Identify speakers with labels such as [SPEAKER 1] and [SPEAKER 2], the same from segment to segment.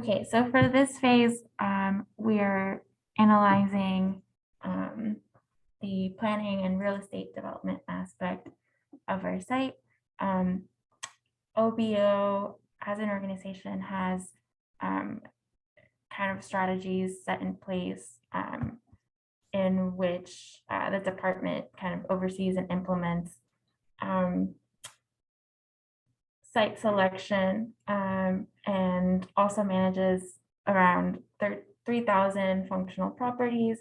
[SPEAKER 1] Okay, so for this phase, we're analyzing the planning and real estate development aspect of our site. OBO as an organization has kind of strategies set in place in which the department kind of oversees and implements site selection and also manages around 3,000 functional properties,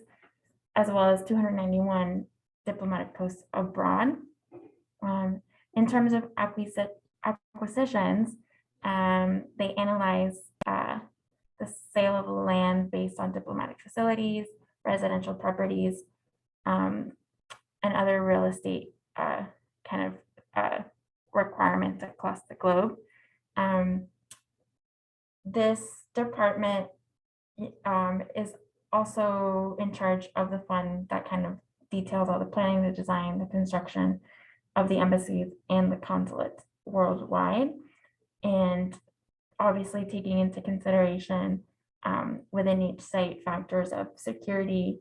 [SPEAKER 1] as well as 291 diplomatic posts abroad. In terms of acquisitions, they analyze the sale of land based on diplomatic facilities, residential properties, and other real estate kind of requirements across the globe. This department is also in charge of the fund that kind of details all the planning, the design, the construction of the embassies and the consulates worldwide. And obviously taking into consideration within each site factors of security,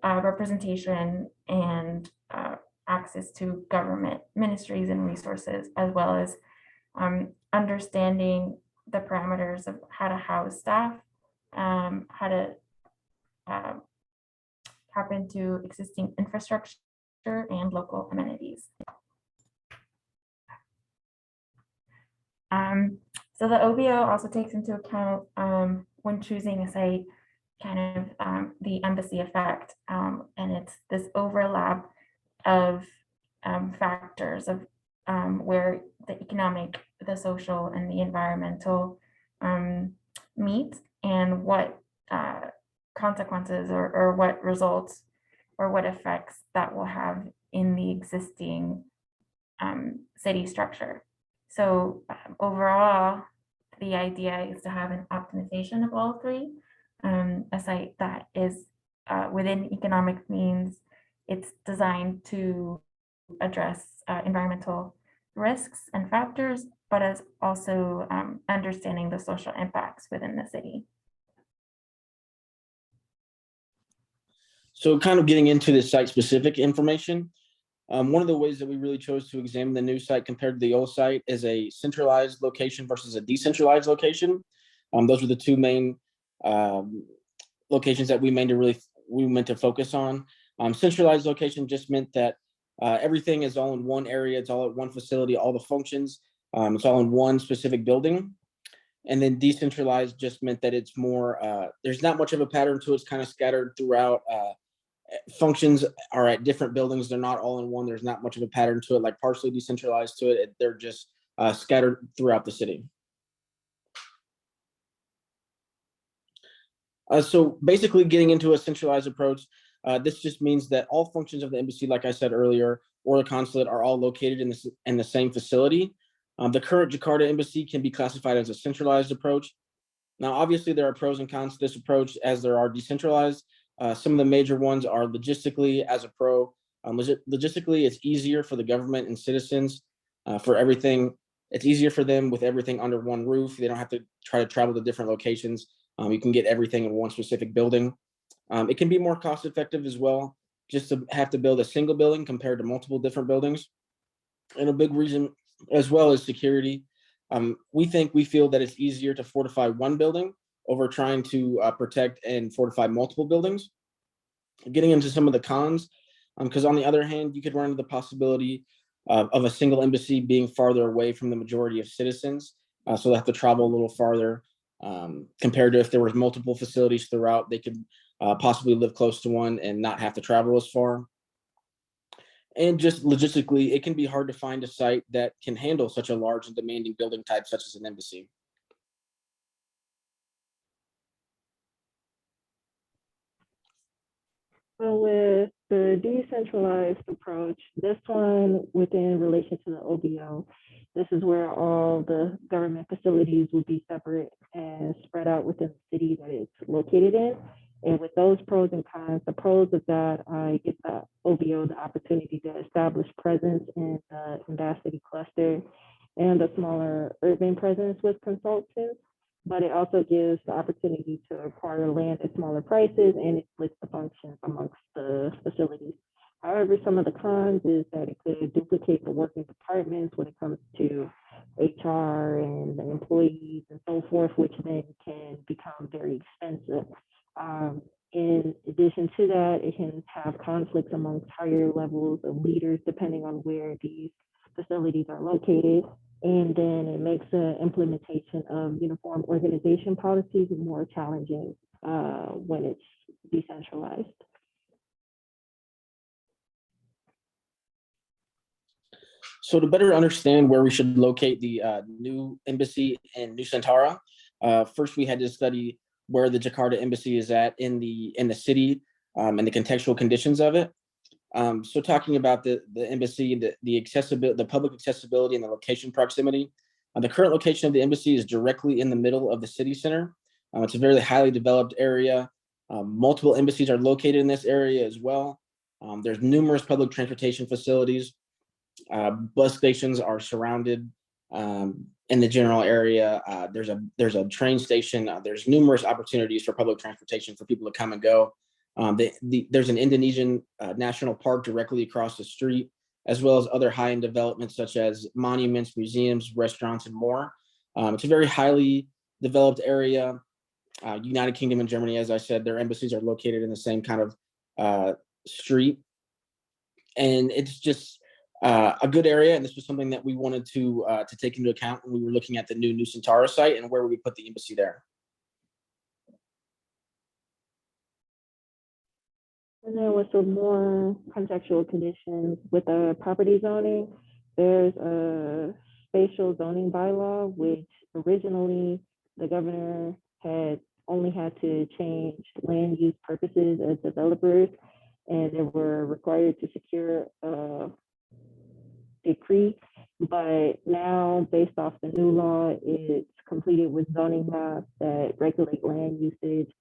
[SPEAKER 1] representation, and access to government ministries and resources, as well as understanding the parameters of how to house staff, how to tap into existing infrastructure and local amenities. So the OBO also takes into account when choosing a site, kind of the embassy effect, and it's this overlap of factors of where the economic, the social, and the environmental meet, and what consequences or what results or what effects that will have in the existing city structure. So overall, the idea is to have an optimization of all three. A site that is within economic means, it's designed to address environmental risks and factors, but as also understanding the social impacts within the city.
[SPEAKER 2] So kind of getting into the site-specific information, one of the ways that we really chose to examine the new site compared to the old site is a centralized location versus a decentralized location. Those were the two main locations that we meant to focus on. Centralized location just meant that everything is all in one area, it's all at one facility, all the functions, it's all in one specific building. And then decentralized just meant that it's more, there's not much of a pattern to it, it's kind of scattered throughout. Functions are at different buildings, they're not all in one, there's not much of a pattern to it, like partially decentralized to it, they're just scattered throughout the city. So basically getting into a centralized approach, this just means that all functions of the embassy, like I said earlier, or the consulate are all located in the same facility. The current Jakarta embassy can be classified as a centralized approach. Now, obviously there are pros and cons to this approach as there are decentralized. Some of the major ones are logistically as a pro. Logistically, it's easier for the government and citizens for everything. It's easier for them with everything under one roof. They don't have to try to travel to different locations. You can get everything in one specific building. It can be more cost effective as well, just to have to build a single building compared to multiple different buildings. And a big reason as well is security. We feel that it's easier to fortify one building over trying to protect and fortify multiple buildings. Getting into some of the cons, because on the other hand, you could run into the possibility of a single embassy being farther away from the majority of citizens. So they have to travel a little farther compared to if there was multiple facilities throughout, they could possibly live close to one and not have to travel as far. And just logistically, it can be hard to find a site that can handle such a large and demanding building type such as an embassy.
[SPEAKER 3] So with the decentralized approach, this one within relation to the OBO, this is where all the government facilities will be separate and spread out within the city that it's located in. And with those pros and cons, the pros of that, I get the OBO the opportunity to establish presence in the ambassador cluster and a smaller urban presence with consultants. but it also gives the opportunity to acquire land at smaller prices, and it splits the functions amongst the facilities. However, some of the cons is that it could duplicate the working departments when it comes to HR and the employees and so forth, which then can become very expensive. In addition to that, it can have conflicts amongst higher levels of leaders depending on where these facilities are located. And then it makes the implementation of uniform organization policies more challenging when it's decentralized.
[SPEAKER 2] So to better understand where we should locate the new embassy in Nusantara, first we had to study where the Jakarta embassy is at in the city and the contextual conditions of it. So talking about the embassy, the accessibility, the public accessibility and the location proximity. The current location of the embassy is directly in the middle of the city center. It's a very highly developed area. Multiple embassies are located in this area as well. There's numerous public transportation facilities. Bus stations are surrounded in the general area. There's a train station. There's numerous opportunities for public transportation for people to come and go. There's an Indonesian national park directly across the street, as well as other high-end developments such as monuments, museums, restaurants, and more. It's a very highly developed area. United Kingdom and Germany, as I said, their embassies are located in the same kind of street. And it's just a good area, and this was something that we wanted to take into account when we were looking at the new Nusantara site and where we would put the embassy there.
[SPEAKER 3] And then with some more contextual conditions with the property zoning, there's a spatial zoning bylaw, which originally the governor had only had to change land use purposes as developers, and they were required to secure a decree. But now, based off the new law, it's completed with zoning maps that regulate land usage.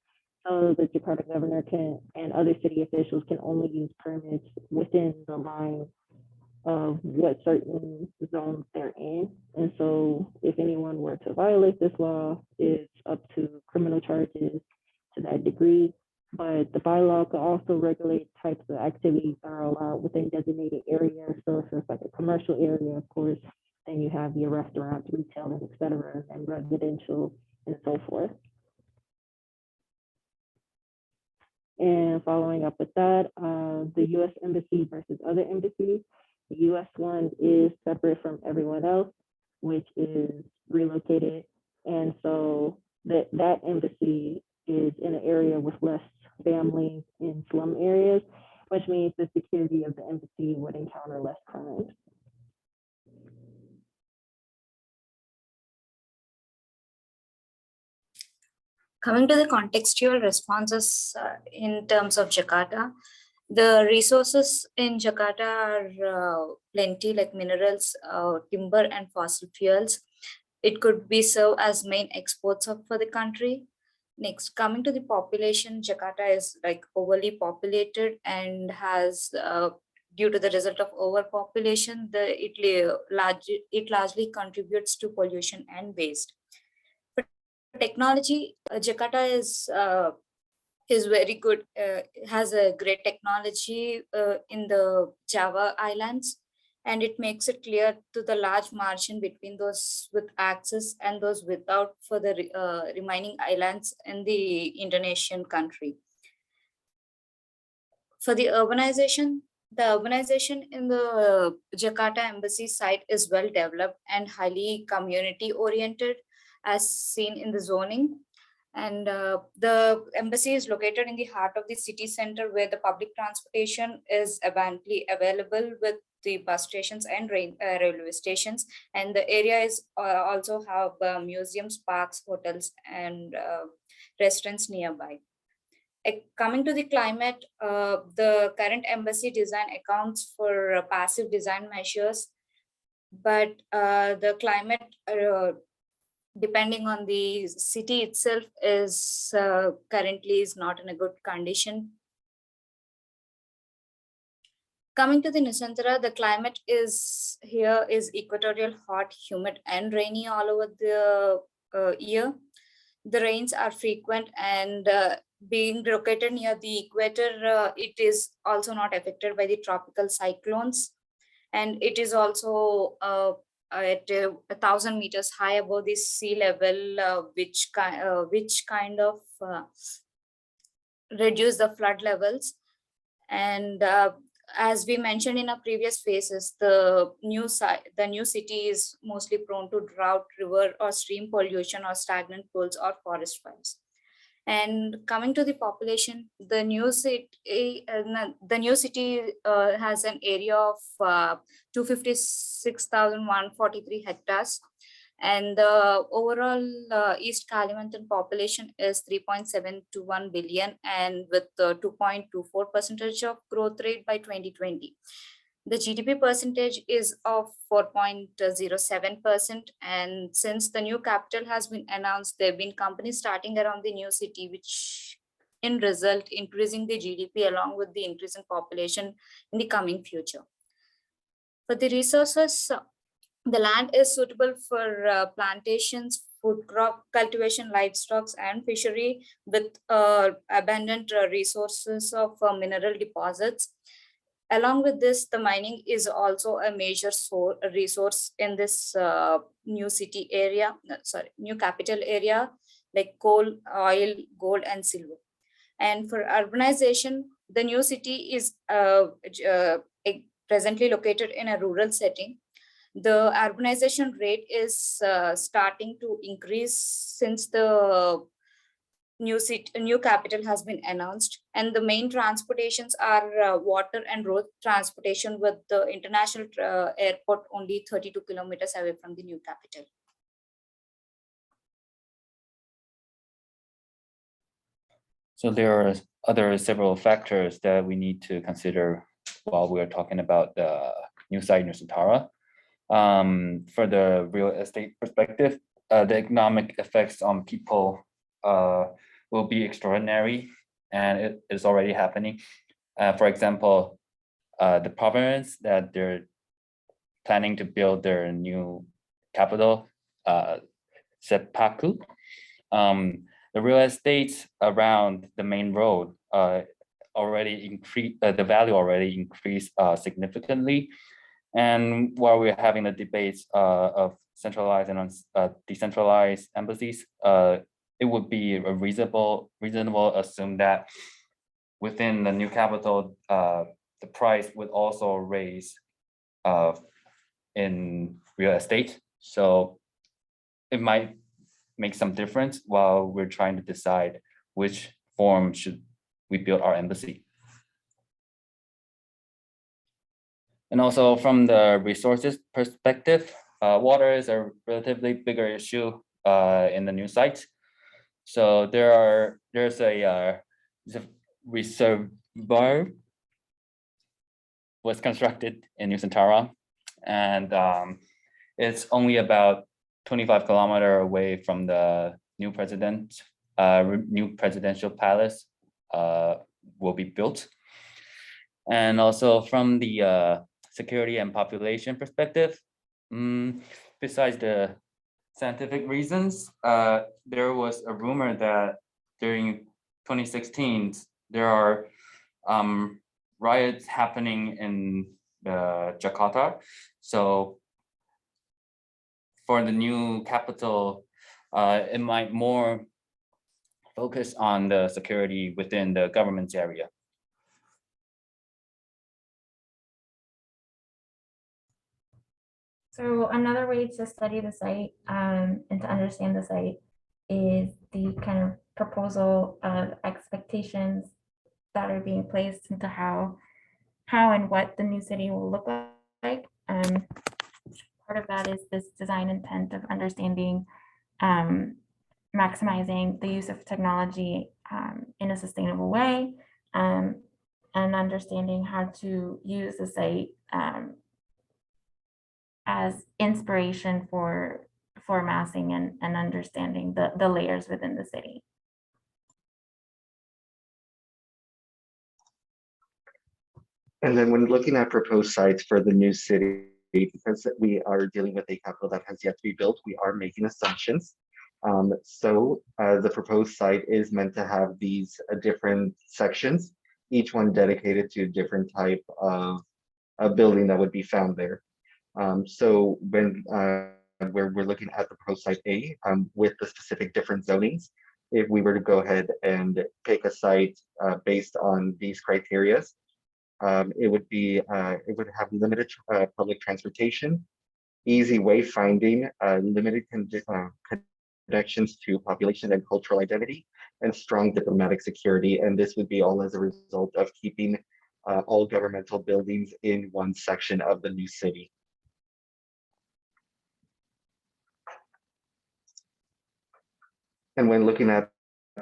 [SPEAKER 3] So the Jakarta governor can and other city officials can only use permits within the line of what certain zones they're in. And so if anyone were to violate this law, it's up to criminal charges to that degree. But the bylaw could also regulate types of activities that are allowed within designated areas. So if it's like a commercial area, of course, then you have your restaurants, retail, et cetera, and residential and so forth. And following up with that, the U.S. embassy versus other embassies. The U.S. one is separate from everyone else, which is relocated. And so that embassy is in an area with less families in slum areas, which means the security of the embassy would encounter less crime.
[SPEAKER 4] Coming to the contextual responses in terms of Jakarta, the resources in Jakarta are plenty, like minerals, timber, and fossil fuels. It could be served as main exports for the country. Next, coming to the population, Jakarta is like overly populated and has, due to the result of overpopulation, it largely contributes to pollution and waste. Technology, Jakarta is very good, has a great technology in the Java Islands, and it makes it clear to the large margin between those with access and those without for the remaining islands in the Indonesian country. For the urbanization in the Jakarta embassy site is well developed and highly community oriented, as seen in the zoning. And the embassy is located in the heart of the city center, where the public transportation is abundantly available with the bus stations and railway stations. And the area is also have museums, parks, hotels, and restaurants nearby. Coming to the climate, the current embassy design accounts for passive design measures, but the climate depending on the city itself is currently is not in a good condition. Coming to the Nusantara, the climate is here is equatorial, hot, humid, and rainy all over the year. The rains are frequent, and being located near the equator, it is also not affected by the tropical cyclones. And it is also at 1,000 meters high above the sea level, which kind of reduce the flood levels. And as we mentioned in our previous phases, the new city is mostly prone to drought, river or stream pollution, or stagnant pools or forest fires. And coming to the population, the new city has an area of 256,143 hectares, and the overall East Kalimantan population is 3.721 billion, and with 2.24% of growth rate by 2020. The GDP percentage is of 4.07%. And since the new capital has been announced, there have been companies starting around the new city, which in result increasing the GDP along with the increase in population in the coming future. For the resources, the land is suitable for plantations, food crop cultivation, livestock, and fishery, with abundant resources of mineral deposits. Along with this, the mining is also a major resource in this new city area, new capital area, like coal, oil, gold, and silver. And for urbanization, the new city is presently located in a rural setting. The urbanization rate is starting to increase since the new capital has been announced, and the main transportations are water and road transportation, with the international airport only 32 kilometers away from the new capital.
[SPEAKER 5] So there are several factors that we need to consider while we're talking about the new site Nusantara. For the real estate perspective, the economic effects on people will be extraordinary, and it is already happening. For example, the province that they're planning to build their new capital, Sepaku, the real estate around the main road already increased, the value already increased significantly. And while we're having the debates of centralized and decentralized embassies, it would be a reasonable assume that within the new capital, the price would also raise in real estate. So it might make some difference while we're trying to decide which form should we build our embassy. And also from the resources perspective, water is a relatively bigger issue in the new site. So there's a reservoir was constructed in Nusantara, and it's only about 25 kilometers away from the new presidential palace will be built. And also from the security and population perspective, besides the scientific reasons, there was a rumor that during 2016 there are riots happening in Jakarta. So for the new capital, it might more focus on the security within the government's area.
[SPEAKER 1] So another way to study the site and to understand the site is the kind of proposal of expectations that are being placed into how and what the new city will look like. Part of that is this design intent of understanding, maximizing the use of technology in a sustainable way, and understanding how to use the site as inspiration for massing and understanding the layers within the city.
[SPEAKER 6] And then when looking at proposed sites for the new city, because we are dealing with a capital that has yet to be built, we are making assumptions. The proposed site is meant to have these different sections, each one dedicated to a different type of a building that would be found there. So when we're looking at the proposed site A with the specific different zonings, if we were to go ahead and pick a site based on these criteria, it would have limited public transportation, easy wayfinding, limited connections to population and cultural identity, and strong diplomatic security. And this would be all as a result of keeping all governmental buildings in one section of the new city. And when looking at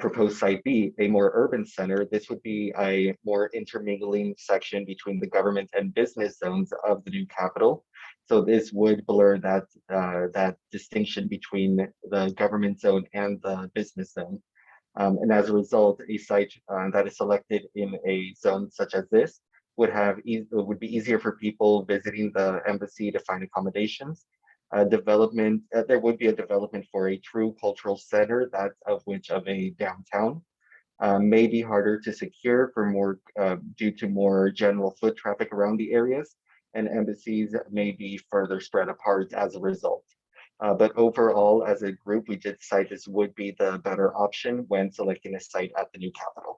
[SPEAKER 6] proposed site B, a more urban center, this would be a more intermingling section between the government and business zones of the new capital. So this would blur that distinction between the government zone and the business zone. And as a result, a site that is selected in a zone such as this would be easier for people visiting the embassy to find accommodations. There would be a development for a true cultural center, that of which of a downtown. May be harder to secure due to more general foot traffic around the areas, and embassies may be further spread apart as a result. But overall, as a group, we did decide this would be the better option when selecting a site at the new capital.